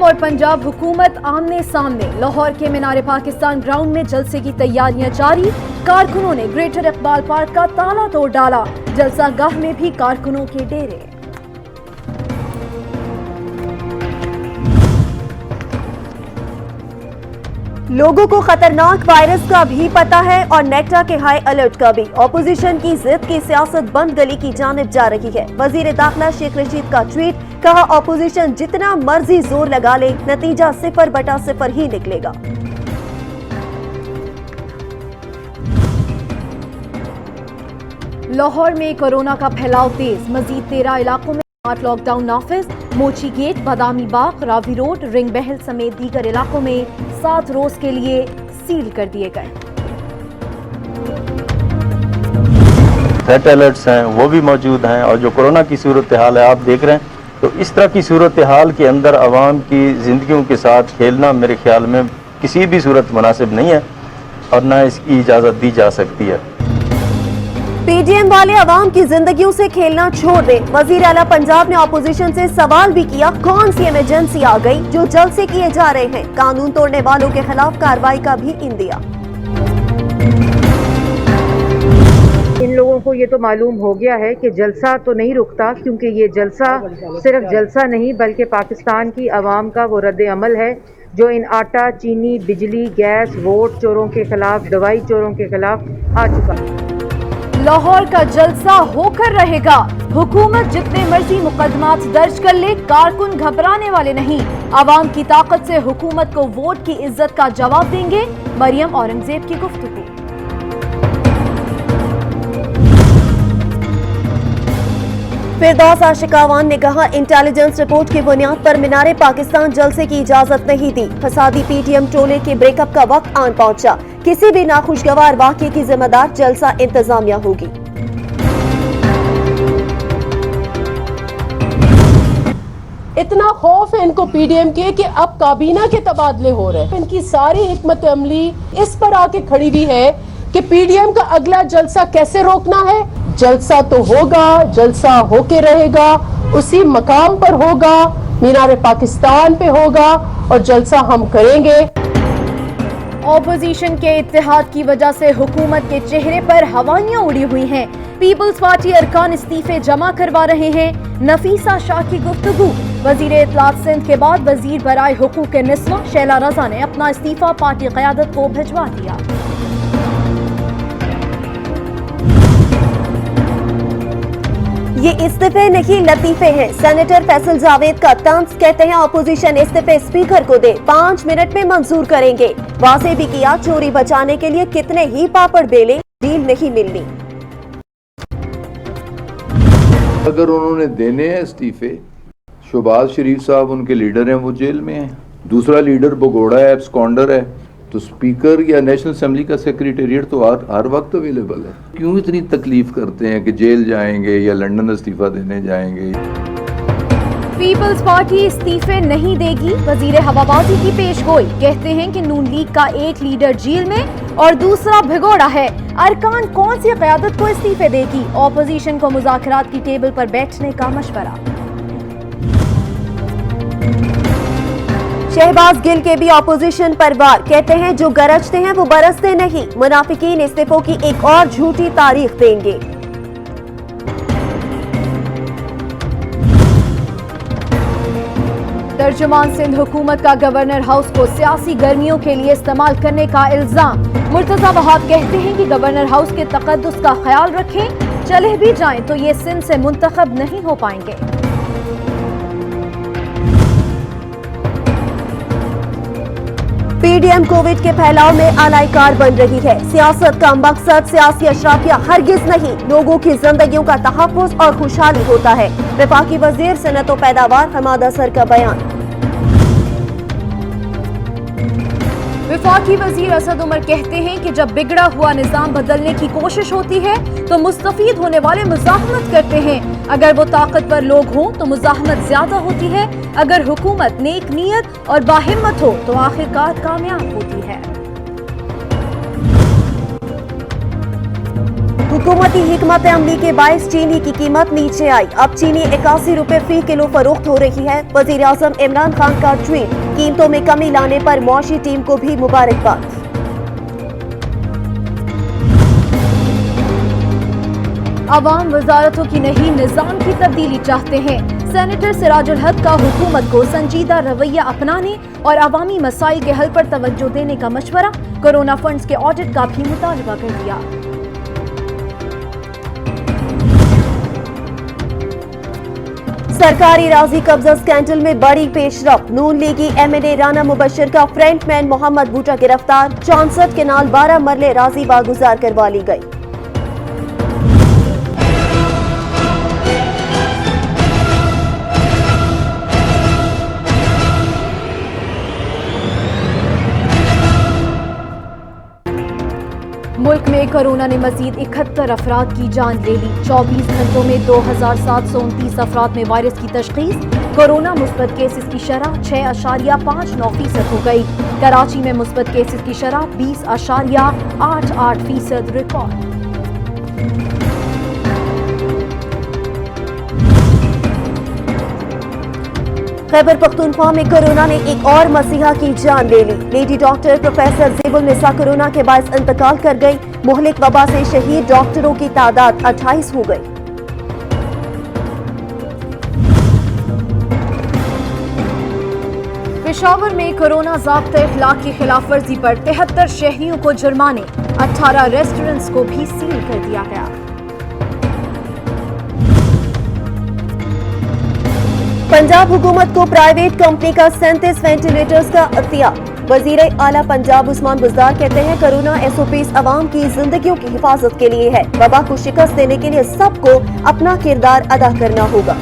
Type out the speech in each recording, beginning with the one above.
और पंजाब हुकूमत आमने सामने। लाहौर के मीनार पाकिस्तान ग्राउंड में जलसे की तैयारियां जारी। कारकुनों ने ग्रेटर इकबाल पार्क का ताला तोड़ डाला। जलसा गाह में भी कारकुनों के डेरे। लोगों को खतरनाक वायरस का भी पता है और नेक्टा के हाई अलर्ट का भी। ऑपोजिशन की जिद की सियासत बंद गली की जानिब जा रही है। वजीर दाखिला शेख रशीद का ट्वीट, कहा ऑपोजिशन जितना मर्जी जोर लगा ले, नतीजा 0/0 ही निकलेगा। लाहौर में कोरोना का फैलाव तेज। मजीद 13 इलाकों में 8 लॉकडाउन नाफिज। मोची gate, Badami Bagh, Ravi road, ring बहल समेत दीगर इलाकों में 7 रोज के लिए सील कर दिए गए। रेड अलर्ट्स हैं वो भी मौजूद हैं और जो कोरोना की सूरत हाल है आप देख रहे हैं, तो इस तरह की सूरत हाल के अंदर आवाम की जिंदगियों के साथ खेलना मेरे ख्याल में किसी भी सूरत मुनासिब नहीं है और ना इसकी इजाज़त दी जा सकती है। पीडीएम वाले अवाम की जिंदगियों से खेलना छोड़ दें। वजीर आला पंजाब ने ऑपोजिशन से सवाल भी किया, कौन सी इमरजेंसी आ गई जो जलसे किए जा रहे हैं। कानून तोड़ने वालों के खिलाफ कार्रवाई का भी इंदिया। इन लोगों को ये तो मालूम हो गया है कि जलसा तो नहीं रुकता, क्योंकि ये जलसा सिर्फ जलसा नहीं बल्कि पाकिस्तान की आवाम का वो रद्द अमल है जो इन आटा, चीनी, बिजली, गैस, वोट चोरों के खिलाफ, दवाई चोरों के खिलाफ आ चुका है। लाहौर का जलसा होकर रहेगा। हुकूमत जितने मर्जी मुकदमात दर्ज कर ले, कारकुन घबराने वाले नहीं। आवाम की ताकत से हुकूमत को वोट की इज्जत का जवाब देंगे। मरियम औरंगजेब की गुफ्तगू। फिरदौस आशिकावान ने कहा, इंटेलिजेंस रिपोर्ट की बुनियाद पर मीनार पाकिस्तान जलसे की इजाजत नहीं दी। फसादी पीटीएम टोले के ब्रेकअप का वक्त आन पहुंचा। किसी भी नाखुशगवार वाकये की जिम्मेदार जलसा इंतजामिया होगी। इतना खौफ है इनको पीडीएम के कि अब काबीना के तबादले हो रहे हैं। इनकी सारी हिकमत अमली इस पर आके खड़ी हुई है कि पीडीएम का अगला जलसा कैसे रोकना है। जलसा तो होगा, जलसा होके रहेगा, उसी मकाम पर होगा, मीनार पाकिस्तान पे होगा और जलसा हम करेंगे। ऑपोजिशन के इत्तेहाद की वजह से हुकूमत के चेहरे पर हवाइयां उड़ी हुई हैं। पीपल्स पार्टी अरकान इस्तीफे जमा करवा रहे हैं। नफीसा शाह की गुफ्तगू। वजीर इत्तलात सिंध के बाद वजीर बराए हुकूक निस्वा शैला रजा ने अपना इस्तीफा पार्टी क़यादत को भिजवा दिया। ये इस्तीफे नहीं लतीफे हैं। सेनेटर फैसल जावेद का तंज, कहते हैं ऑपोजिशन इस्तीफे स्पीकर को दे, 5 मिनट में मंजूर करेंगे। वाजे भी किया, चोरी बचाने के लिए कितने ही पापड़ बेले, डील नहीं मिलनी। अगर उन्होंने देने हैं इस्तीफे, शहबाज शरीफ साहब उनके लीडर हैं, वो जेल में हैं। दूसरा लीडर बगोड़ा है, एब्सकॉन्डर है, तो स्पीकर या नेशनल असेंबली का सेक्रेटेरिएट तो हर वक्त अवेलेबल है। क्यों इतनी तकलीफ करते हैं कि जेल जाएंगे या लंदन इस्तीफा देने जाएंगे। पीपल्स पार्टी इस्तीफे नहीं देगी। वजीर हवाबाजी की पेशगोई। कहते हैं कि नून लीग का एक लीडर जेल में और दूसरा भिगोड़ा है। अरकान कौन सी क़यादत को इस्तीफे देगी। ऑपोजिशन को मुज़ाकरात की टेबल पर बैठने का मशवरा। शहबाज गिल के भी ऑपोजिशन पर वार। कहते हैं जो गरजते हैं वो बरसते नहीं। मुनाफिकीन इस्तीफों की एक और झूठी तारीख देंगे। तर्जुमान सिंध हुकूमत का गवर्नर हाउस को सियासी गर्मियों के लिए इस्तेमाल करने का इल्जाम। मुर्तजा वहाब कहते हैं कि गवर्नर हाउस के तकद्दुस का ख्याल रखें। चले भी जाएं तो ये सिंध से मुंतखब नहीं हो पाएंगे। पीडीएम कोविड के फैलाव में आलाइकार बन रही है। सियासत का मकसद सियासी अशराफिया हरगिज नहीं, लोगों की जिंदगियों का तहफ्फुज़ और खुशहाली होता है। वफाकी वजीर सनत व पैदावार हमाद असर का बयान। वफाकी वजीर असद उमर कहते हैं कि जब बिगड़ा हुआ निजाम बदलने की कोशिश होती है तो मुस्तफीद होने वाले मुजाहमत करते हैं। अगर वो ताकतवर लोग हों तो मुजाहमत ज्यादा होती है। अगर हुकूमत नेक नीयत और बाहिम्मत हो तो आखिरकार कामयाब होती है। हुकूमती हिकमत अमली के बायस चीनी की कीमत नीचे आई। अब चीनी 81 रुपए फी किलो फरोख्त हो रही है। वजीर आजम इमरान खान का ट्वीट, कीमतों में कमी लाने पर मौशी टीम को भी मुबारकबाद। अवाम वजारतों की नहीं निजाम की तब्दीली चाहते हैं। सेनेटर सिराजुल हक का हुकूमत को संजीदा रवैया अपनाने और अवामी मसाइल के हल पर तवज्जो देने का मशवरा। कोरोना फंड्स के ऑडिट का भी मुतालबा कर दिया। सरकारी राजी कब्जा स्कैंडल में बड़ी पेशरफ। नून लीगी एमएनए राना मुबशर का फ्रंटमैन मोहम्मद बूटा गिरफ्तार। 64 केनाल 12 मरले राजी बागुजार करवा ली गई। मुल्क में कोरोना ने मजीद 71 अफराद की जान ले ली। 24 घंटों में 2729 अफराद में वायरस की तशखीस। कोरोना मुस्बत केसेस की शरह 6.59% हो गई। कराची में मुस्बत केसेस की शरह 20.88% रिकॉर्ड। खैबर पख्तूनख्वा में कोरोना ने एक और मसीहा की जान ले ली। लेडी डॉक्टर प्रोफेसर ज़ेबुल निसा कोरोना के बायस इंतकाल कर गई। मुहलिक वबा से शहीद डॉक्टरों की तादाद 28 हो गई। पेशावर में कोरोना ज़ाब्ते इखलाक की खिलाफ वर्जी पर 73 शहरियों को जुर्माने। 18 रेस्टोरेंट्स को भी सील कर दिया गया। पंजाब हुकूमत को प्राइवेट कंपनी का 37 वेंटिलेटर्स का अख्तियार। वजीर आला पंजाब उस्मान बुज़दार कहते हैं कोरोना SOPs अवाम की जिंदगियों की हिफाजत के लिए है। वबा को शिकस्त देने के लिए सबको अपना किरदार अदा करना होगा।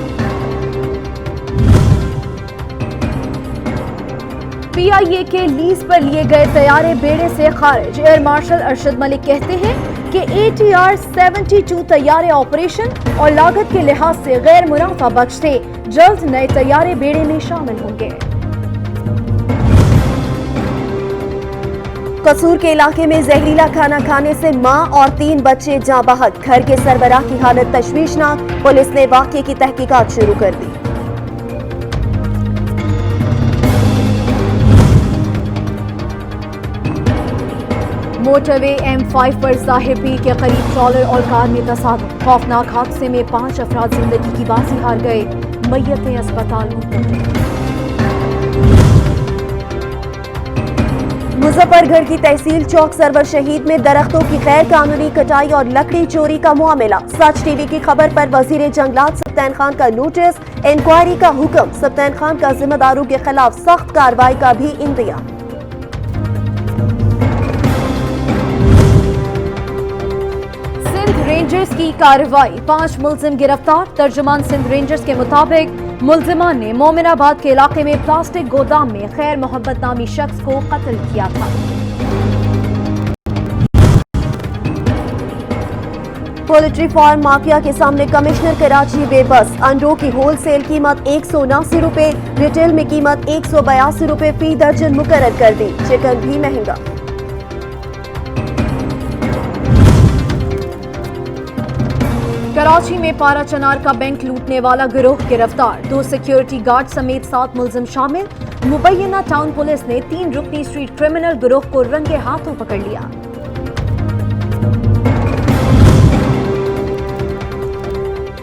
PIA के लीज पर लिए गए तैयारे बेड़े से खारिज। एयर मार्शल अरशद मलिक कहते हैं कि ATR 72 तैयारे ऑपरेशन और लागत के लिहाज से गैर मुनाफा बख्श थे। जल्द नए तैयारे बेड़े में शामिल होंगे। कसूर के इलाके में जहरीला खाना खाने से मां और 3 बच्चे जाँ बहक। घर के सरबराह की हालत तशवीशनाक। पुलिस ने वाकये की तहकीकात शुरू कर दी। मोटरवे M5 पर ज़ाहिर पीर के करीब ट्रॉलर और कार में तसादुम। खौफनाक हादसे में 5 अफराद जिंदगी की बाजी हार गए। मय्यतें अस्पताल मुंतकिल। मुजफ्फरगढ़ की तहसील चौक सरवर शहीद में दरख्तों की गैर कानूनी कटाई और लकड़ी चोरी का मामला। सच टीवी की खबर पर वजीर जंगलात सप्तान खान का नोटिस। इंक्वायरी का हुक्म। सप्तान खान का जिम्मेदारों के खिलाफ सख्त कार्रवाई का भी इंतजाम। रेंजर्स की कार्रवाई। 5 मुलजिम गिरफ्तार। तर्जुमान सिंध रेंजर्स के मुताबिक मुलजिमान ने मोमिनाबाद के इलाके में प्लास्टिक गोदाम में खैर मोहब्बत नामी शख्स को कत्ल किया था। पोल्ट्री फार्म माफिया के सामने कमिश्नर कराची बेबस। अंडों की होलसेल कीमत 179 रुपए, रिटेल में कीमत 182 रुपए फी दर्जन मुकर्रर कर दी। चिकन भी महंगा। कराची में पारा चनार का बैंक लूटने वाला गिरोह गिरफ्तार। 2 सिक्योरिटी गार्ड समेत 7 मुलजिम शामिल। मुबैना टाउन पुलिस ने 3 रुकनी स्ट्रीट क्रिमिनल गिरोह को रंगे हाथों पकड़ लिया।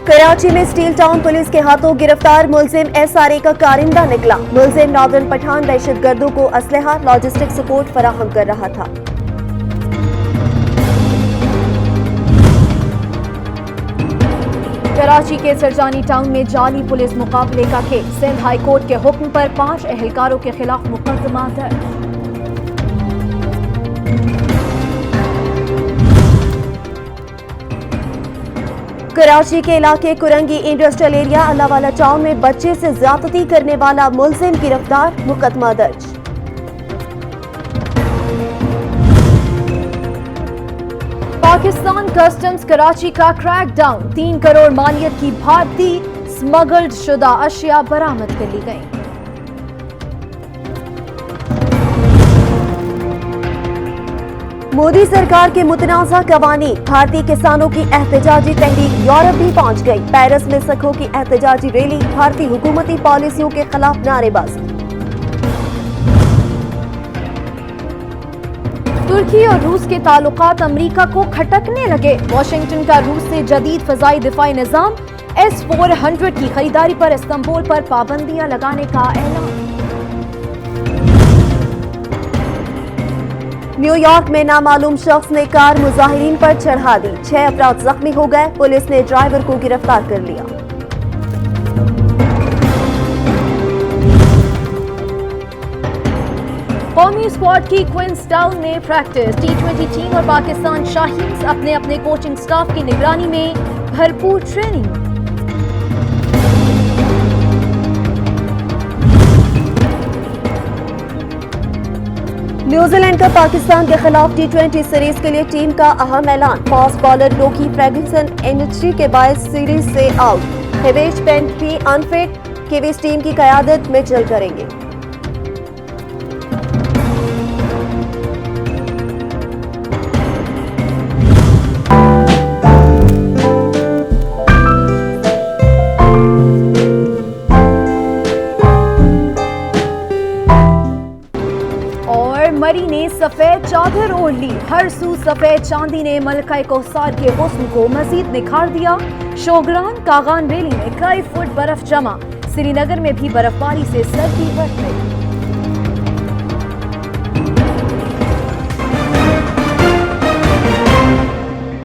कराची में स्टील टाउन पुलिस के हाथों गिरफ्तार मुलजिम SRA का कारिंदा निकला। मुलजिम नादन पठान दहशतगर्दों को असलहा लॉजिस्टिक सपोर्ट फराहम कर रहा था। कराची के सरजानी टाउन में जाली पुलिस मुकाबले का केस। सिंध हाई कोर्ट के हुक्म पर 5 एहलकारों के खिलाफ मुकदमा दर्ज। कराची के इलाके कुरंगी इंडस्ट्रियल एरिया अल्लाहवाला टाउन में बच्चे से ज्यादती करने वाला मुलजिम गिरफ्तार। मुकदमा दर्ज। पाकिस्तान कस्टम्स कराची का क्रैकडाउन। 3 करोड़ मालियत की भारतीय स्मगल्ड शुदा अशिया बरामद कर ली गई। मोदी सरकार के मुतनाज़ा कवानीन, भारतीय किसानों की एहतजाजी तहरीक यूरोप भी पहुंच गई। पेरिस में सखों की एहतजाजी रैली, भारतीय हुकूमती पॉलिसियों के खिलाफ नारेबाजी। तुर्की और रूस के ताल्लुकात अमेरिका को खटकने लगे। वॉशिंगटन का रूस से जदीद फजाई दिफाई निजाम S-400 की खरीदारी पर इस्तांबुल पर पाबंदियां लगाने का ऐलान। न्यूयॉर्क में नामालूम शख्स ने कार मुजाहिरीन पर चढ़ा दी, 6 अफराद जख्मी हो गए। पुलिस ने ड्राइवर को गिरफ्तार कर लिया। कौमी स्क्वाड की क्वींसटाउन में प्रैक्टिस। T20 टीम और पाकिस्तान शाहीन्स अपने अपने कोचिंग स्टाफ की निगरानी में भरपूर ट्रेनिंग। न्यूजीलैंड का पाकिस्तान के खिलाफ T20 सीरीज के लिए टीम का अहम ऐलान। Fast bowler Lockie Ferguson injury के बायस सीरीज से आउट। हिवेश पेंट भी अनफिट। किवीज टीम की कयादत मिचेल करेंगे। मरी ने सफेद चादर ओढ़ ली। हर सू सफेद चांदी ने मलका कौसार के हुस्न को मजीद निखार दिया। शोगरान कागान वैली में कई फुट बर्फ जमा। श्रीनगर में भी बर्फबारी से सर्दी बढ़ गई।